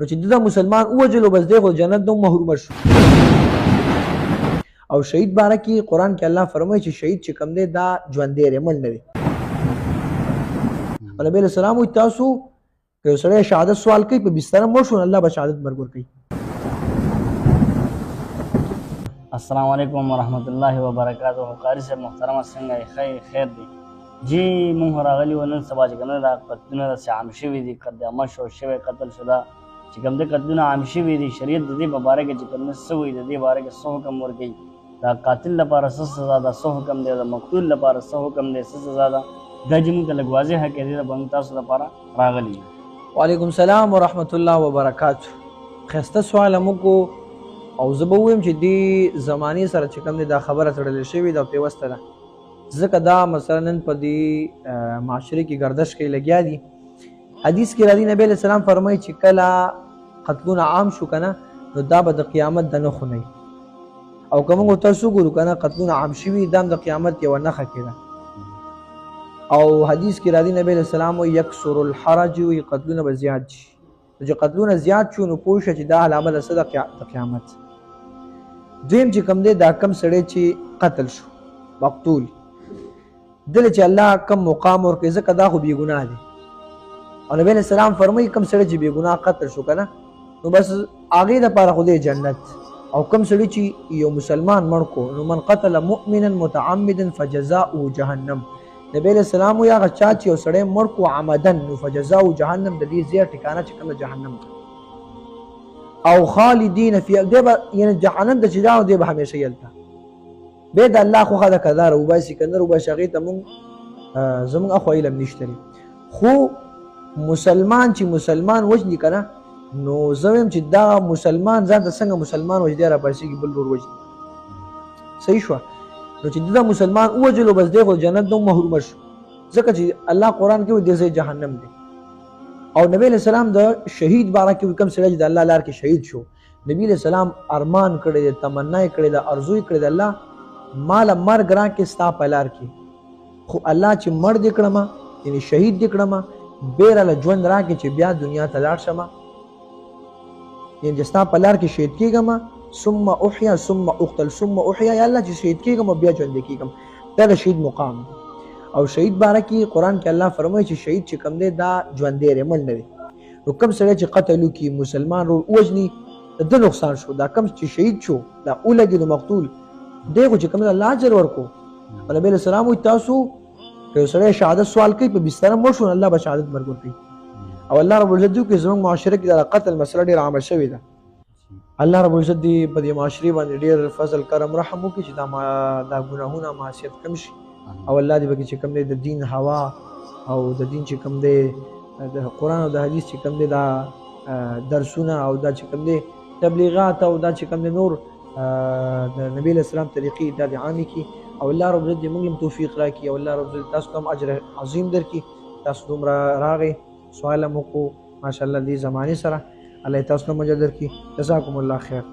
نو چې دا مسلمان ووجلو بس دی خو جنت نه محروم شو. او شهید باره کې قرآن کې الله فرمایي چې شهید چې کوم دی دا ژوندی دی مړ نه دی. نبی علیہ السلام وایي تاسو که یو سړی شهادت سوال کوي په بستر مړ شو الله به شهادت مرګ ورکوي. السلام علیکم ورحمۃ اللہ وبرکاتہ. قاری صاحب محترمه څنګه خیر دی جی مونږ راغلي و نن سبا چې کوم دا قتلونه داسې عام شوي دي قدامه شو شوی قتل شو دا چې کوم د قتلونه عام شوي دي شریعت د دې په باره کې چې کوم څه وایي د دې باره کې څه حکم ورکوي دا قاتل لپاره څه سزا ده څه حکم دی د مقتول لپاره څه حکم دی څه سزا ده دا چې مونږ ته لږ واضح کړي دا به تاسو لپاره راغلي. وعلیکم السلام ورحمۃ اللہ وبرکاتہ. ښایسته سوال موږ او زه به ووایم چې دې زمانې سره چې کوم دی دا خبره تړلې شوې ده او پیوسته ده ځکه دا مثلا نن په دې معاشرې کې گردش کې لګیا دي. حدیث کې راځي نبی علیہ السلام فرمایي چې کله قتلونه عام شو که نه نو دا به د قیامت د نښو نه او که موږ تاسو ګورو که نه قتلونه عام شوي دا هم د قیامت یوه نښه کې ده. او حدیث کې راځي نبی علیہ السلام وایي یکسر الحرج وایي قتلونه به زیات شي. چې قتلونه زیات شو نو پوه شه چې دا علامه ده څه د قیامت. دویم چې کوم دی دا کم سړی چې قتل شو مقتول دله چې الله کم مقام ورکړي ځکه دا خو بېګناه دی او نبی علیہ السلام فرمایي کم سړی چې بېګناه قتل شو که نه نو بس هغې دپاره خو دی جنت. او کم سړی چې یو مسلمان مړ کو نو من قتل مؤمنا متعمدا فجزاؤه جهنم. نبی علیہ السلام وایي هغه چا چې یو سړی مړ کو عمدن نو فجزاؤه جهنم د دې ځای ټکانه چې کوم جهنم او خالدین فی دی به یعنی جهنم د چې دا دی به همیشه یلته بیا د الله خوښه ده که دا راوباسي که نه راوباسي هغې ته مونږ زمونږ اخوا علم نشته دی. خو مسلمان چې مسلمان وژني که نه نو زه وایم چې دا مسلمان ځان ته څنګه مسلمان وژني راباسېږي بل ور وژني. صحیح شوه نو چې دا مسلمان ووژلو بس دی خو جنت نه محرومه شو ځکه چې الله قرآن کې وایي دې ځای جهنم دی. او نبی علیہ السلام د شهید باره کې کوم سړی چې د الله لار کې شهید شو نبی علیہ السلام ارمان کړی دی تمنا یې کړې ده ارزو یې کړې ده الله ماله مرګ راکړې ستا په لار کې خو الله چې مړ دې کړمه یعنې شهید دې کړمه بیا راله ژوند راکړې چې بیا دنیا ته لاړ شمه یعنې چې ستا په لار کې شهید کېږم ثم احیا ثم اقتل ثم احیا یا الله چې شهید کېږم بیا ژوندی کېږم دا د شهید مقام دی. او شهید باره کې قرآن کې الله فرمایي چې شهید چې کوم دی دا ژوندی دی مړ نه دی. نو کوم سړی چې قتل وکړي مسلمان ووژني د ده نقصان شو. دا کوم چې شهید شو دا ولګېدو مقتول دی خو چې کوم دی الله اجر ورکړو. او نبي علیہ السلام وایي تاسو که یو سړی شهادت سوال کوي په بستر مړ شو الله به شهادت مرګ ورکوي. او الله رب العزت دوی کې زموږ معاشره کې دا قتل مسله ډېره عامه شوې ده. الله رب العزت دې په دې معاشرې باندې ډېر فضل کرم رحم وکړي چې دا ګناهونه معصیت کم شي او الله دې پکې چې کوم دی د دین هوا او د دین چې کوم دی د قرآن او د حدیث چې کوم دی دا درسونه او دا چې کوم دی تبلیغات او دا چې کوم دی نور د نبی علیہ السلام طریقې دا د عامې کړي او الله رب العزت دې موږ هم توفیق راکړي او الله رب العزت تاسو ته هم اجر عظیم درکړي. تاسو دومره راغئ سوال مو وکړو ماشاءالله دې زمانې سره الله تاسو ته هم اجر درکړي. جزاکم الله خیر.